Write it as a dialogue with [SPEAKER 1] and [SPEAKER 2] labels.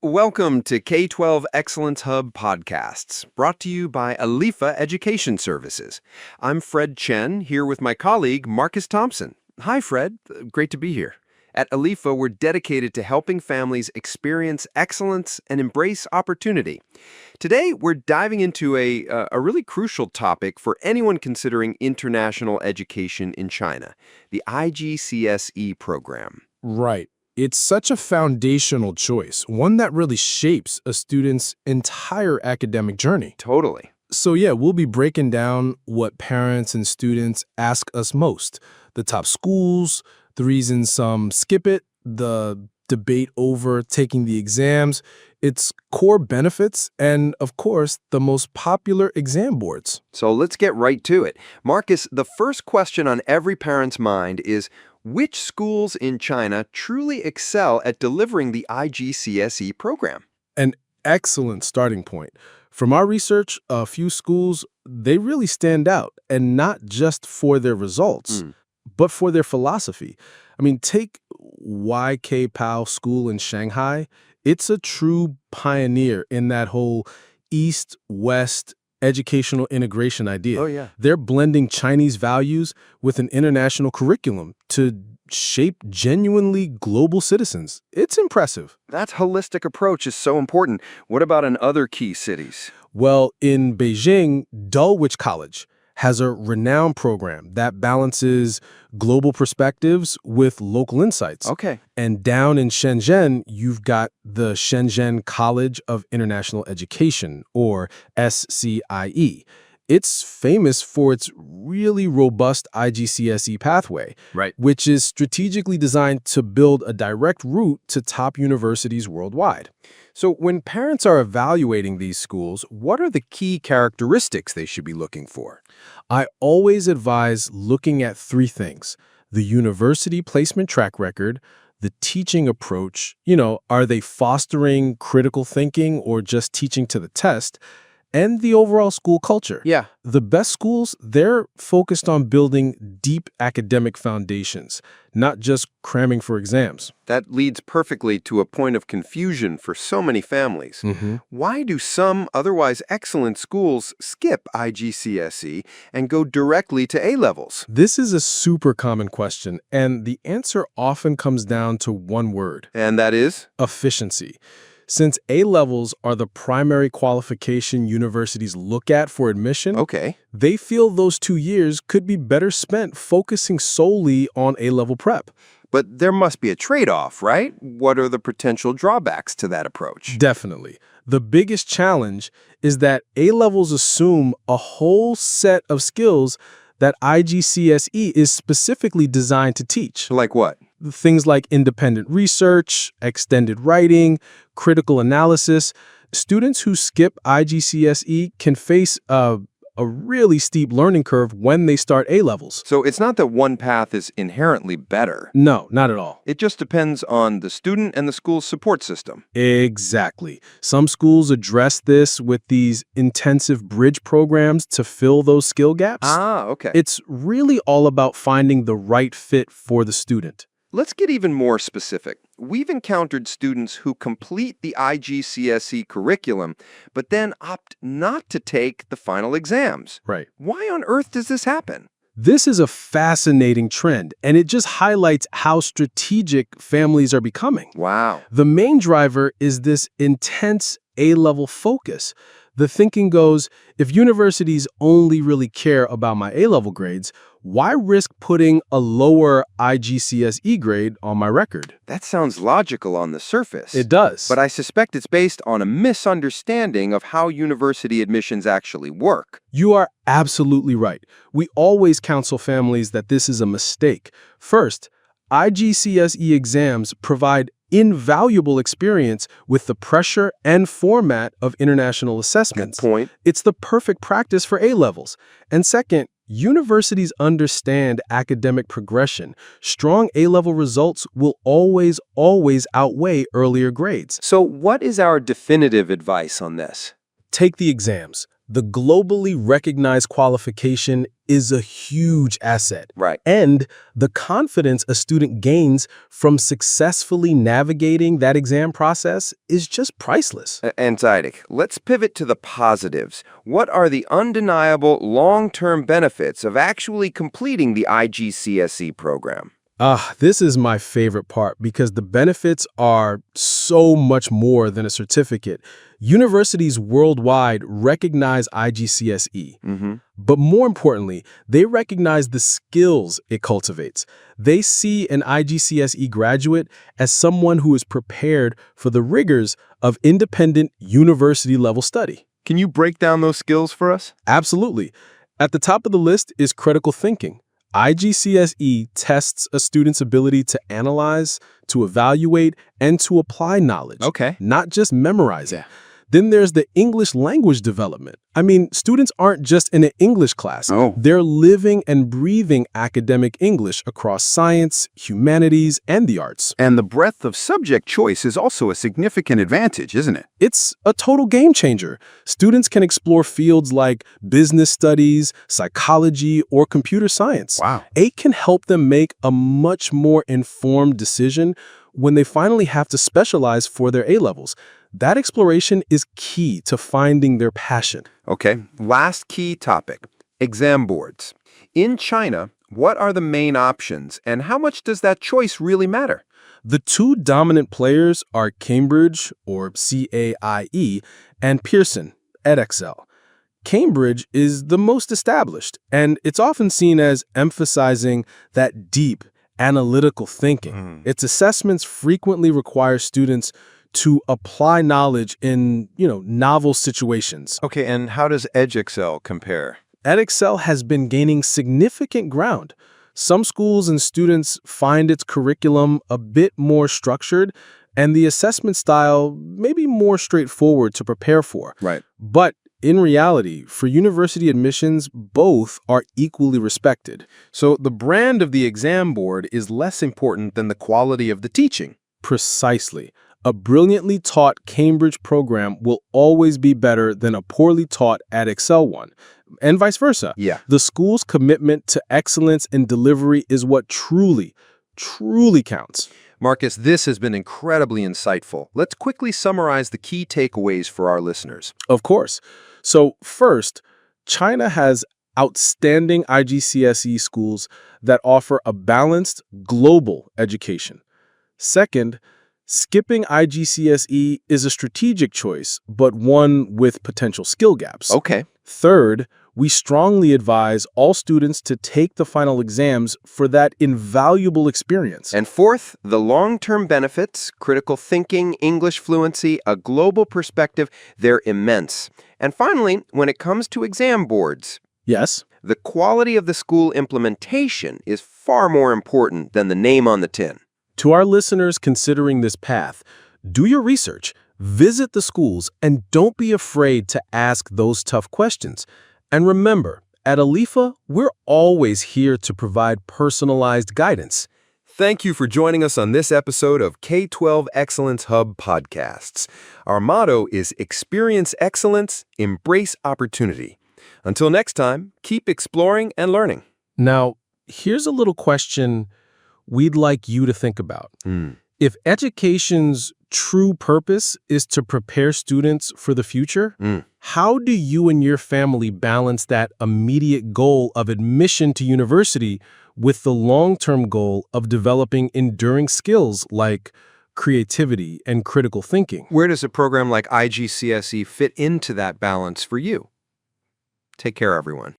[SPEAKER 1] Welcome to K12 Excellence Hub podcasts, brought to you by Alifa Education Services. I'm Fred Chen, here with my colleague, Marcus Thompson. Hi, Fred. Great to be here. At Alifa, we're dedicated to helping families experience excellence and embrace opportunity. Today, we're diving into a really crucial topic for anyone considering international education in China, the IGCSE program.
[SPEAKER 2] Right. It's such a foundational choice, one that really shapes a student's entire academic journey.
[SPEAKER 1] Totally.
[SPEAKER 2] So yeah, we'll be breaking down what parents and students ask us most, the top schools, the reasons some skip it, the debate over taking the exams, its core benefits, and of course, the most popular exam boards.
[SPEAKER 1] So let's get right to it. Marcus, the first question on every parent's mind is, which schools in China truly excel at delivering the IGCSE program?
[SPEAKER 2] An excellent starting point. From our research, a few schools, they really stand out, and not just for their results, but for their philosophy. I mean, take Pao School in Shanghai. It's a true pioneer in that whole East-West educational integration idea.
[SPEAKER 1] Oh, yeah.
[SPEAKER 2] They're blending Chinese values with an international curriculum to shape genuinely global citizens. It's impressive.
[SPEAKER 1] That holistic approach is so important. What about in other key cities?
[SPEAKER 2] Well, in Beijing, Dulwich College has a renowned program that balances global perspectives with local insights.
[SPEAKER 1] Okay.
[SPEAKER 2] And down in Shenzhen, you've got the Shenzhen College of International Education, or SCIE. It's famous for its really robust IGCSE pathway,
[SPEAKER 1] Right.
[SPEAKER 2] which is strategically designed to build a direct route to top universities worldwide.
[SPEAKER 1] So when parents are evaluating these schools, what are the key characteristics they should be looking for?
[SPEAKER 2] I always advise looking at three things: the university placement track record, the teaching approach, are they fostering critical thinking or just teaching to the test, and the overall school culture.
[SPEAKER 1] Yeah.
[SPEAKER 2] The best schools, they're focused on building deep academic foundations, not just cramming for exams.
[SPEAKER 1] That leads perfectly to a point of confusion for so many families. Why do some otherwise excellent schools skip IGCSE and go directly to A-levels?
[SPEAKER 2] This is a super common question, and the answer often comes down to one word:
[SPEAKER 1] And that is?
[SPEAKER 2] efficiency. Since A-levels are the primary qualification universities look at for admission,
[SPEAKER 1] Okay.
[SPEAKER 2] they feel those 2 years could be better spent focusing solely on A-level prep.
[SPEAKER 1] But there must be a trade-off, right? What are the potential drawbacks to that approach?
[SPEAKER 2] Definitely. The biggest challenge is that A-levels assume a whole set of skills that IGCSE is specifically designed to teach.
[SPEAKER 1] Like what?
[SPEAKER 2] Things like independent research, extended writing, critical analysis. Students who skip IGCSE can face a really steep learning curve when they start A-levels.
[SPEAKER 1] So it's not that one path is inherently better.
[SPEAKER 2] No, not at all.
[SPEAKER 1] It just depends on the student and the school's support system.
[SPEAKER 2] Exactly. Some schools address this with these intensive bridge programs to fill those skill gaps.
[SPEAKER 1] Ah, okay.
[SPEAKER 2] It's really all about finding the right fit for the student.
[SPEAKER 1] Let's get even more specific. We've encountered students who complete the IGCSE curriculum, but then opt not to take the final exams.
[SPEAKER 2] Right.
[SPEAKER 1] Why on earth does this happen?
[SPEAKER 2] This is a fascinating trend, and it just highlights how strategic families are becoming.
[SPEAKER 1] Wow.
[SPEAKER 2] The main driver is this intense A-level focus. The thinking goes, if universities only really care about my A-level grades, why risk putting a lower IGCSE grade on my record?
[SPEAKER 1] That sounds logical on the surface.
[SPEAKER 2] It does.
[SPEAKER 1] But I suspect it's based on a misunderstanding of how university admissions actually work.
[SPEAKER 2] You are absolutely right. We always counsel families that this is a mistake. First, IGCSE exams provide invaluable experience with the pressure and format of international assessments.
[SPEAKER 1] Good point.
[SPEAKER 2] It's the perfect practice for A-levels. And second, universities understand academic progression. Strong A-level results will always outweigh earlier grades.
[SPEAKER 1] So what is our definitive advice on this?
[SPEAKER 2] Take the exams. The globally recognized qualification is a huge asset.
[SPEAKER 1] Right.
[SPEAKER 2] And the confidence a student gains from successfully navigating that exam process is just priceless.
[SPEAKER 1] And Zidek, let's pivot to the positives. What are the undeniable long-term benefits of actually completing the IGCSE program?
[SPEAKER 2] This is my favorite part because the benefits are so much more than a certificate. Universities worldwide recognize IGCSE, but more importantly, they recognize the skills it cultivates. They see an IGCSE graduate as someone who is prepared for the rigors of independent university-level study.
[SPEAKER 1] Can you break down those skills for us?
[SPEAKER 2] Absolutely. At the top of the list is critical thinking. IGCSE tests a student's ability to analyze, to evaluate, and to apply knowledge.
[SPEAKER 1] Okay.
[SPEAKER 2] Not just memorize it. Then there's the English language development. I mean, students aren't just in an English class.
[SPEAKER 1] Oh.
[SPEAKER 2] They're living and breathing academic English across science, humanities, and the arts.
[SPEAKER 3] And the breadth of subject choice is also a significant advantage, isn't it?
[SPEAKER 2] It's a total game changer. Students can explore fields like business studies, psychology, or computer science.
[SPEAKER 3] Wow.
[SPEAKER 2] It can help them make a much more informed decision when they finally have to specialize for their A-levels. That exploration is key to finding their passion.
[SPEAKER 1] Okay, last key topic, exam boards. In China, what are the main options, and how much does that choice really matter?
[SPEAKER 2] The two dominant players are Cambridge, or SCIE, and Pearson, Edexcel. Cambridge is the most established, and it's often seen as emphasizing that deep, analytical thinking. Its assessments frequently require students to apply knowledge in, novel situations.
[SPEAKER 1] Okay, and how does Edexcel compare?
[SPEAKER 2] Edexcel has been gaining significant ground. Some schools and students find its curriculum a bit more structured and the assessment style maybe more straightforward to prepare for.
[SPEAKER 1] Right.
[SPEAKER 2] But in reality, for university admissions, both are equally respected.
[SPEAKER 1] So the brand of the exam board is less important than the quality of the teaching.
[SPEAKER 2] Precisely. A brilliantly taught Cambridge program will always be better than a poorly taught Edexcel one, and vice versa.
[SPEAKER 1] Yeah.
[SPEAKER 2] The school's commitment to excellence in delivery is what truly counts.
[SPEAKER 1] Marcus, this has been incredibly insightful. Let's quickly summarize the key takeaways for our listeners.
[SPEAKER 2] Of course. So first, China has outstanding IGCSE schools that offer a balanced global education. Second, skipping IGCSE is a strategic choice, but one with potential skill gaps.
[SPEAKER 1] Okay.
[SPEAKER 2] Third, we strongly advise all students to take the final exams for that invaluable experience.
[SPEAKER 1] And fourth, the long-term benefits, critical thinking, English fluency, a global perspective, they're immense. And finally, when it comes to exam boards,
[SPEAKER 2] Yes.
[SPEAKER 1] the quality of the school implementation is far more important than the name on the tin.
[SPEAKER 2] To our listeners considering this path, do your research, visit the schools, and don't be afraid to ask those tough questions. And remember, at Alifa, we're always here to provide personalized guidance.
[SPEAKER 1] Thank you for joining us on this episode of K12 Excellence Hub podcasts. Our motto is experience excellence, embrace opportunity. Until next time, keep exploring and learning.
[SPEAKER 2] Now, here's a little question we'd like you to think about. If education's true purpose is to prepare students for the future, how do you and your family balance that immediate goal of admission to university with the long-term goal of developing enduring skills like creativity and critical thinking?
[SPEAKER 1] Where does a program like IGCSE fit into that balance for you? Take care, everyone.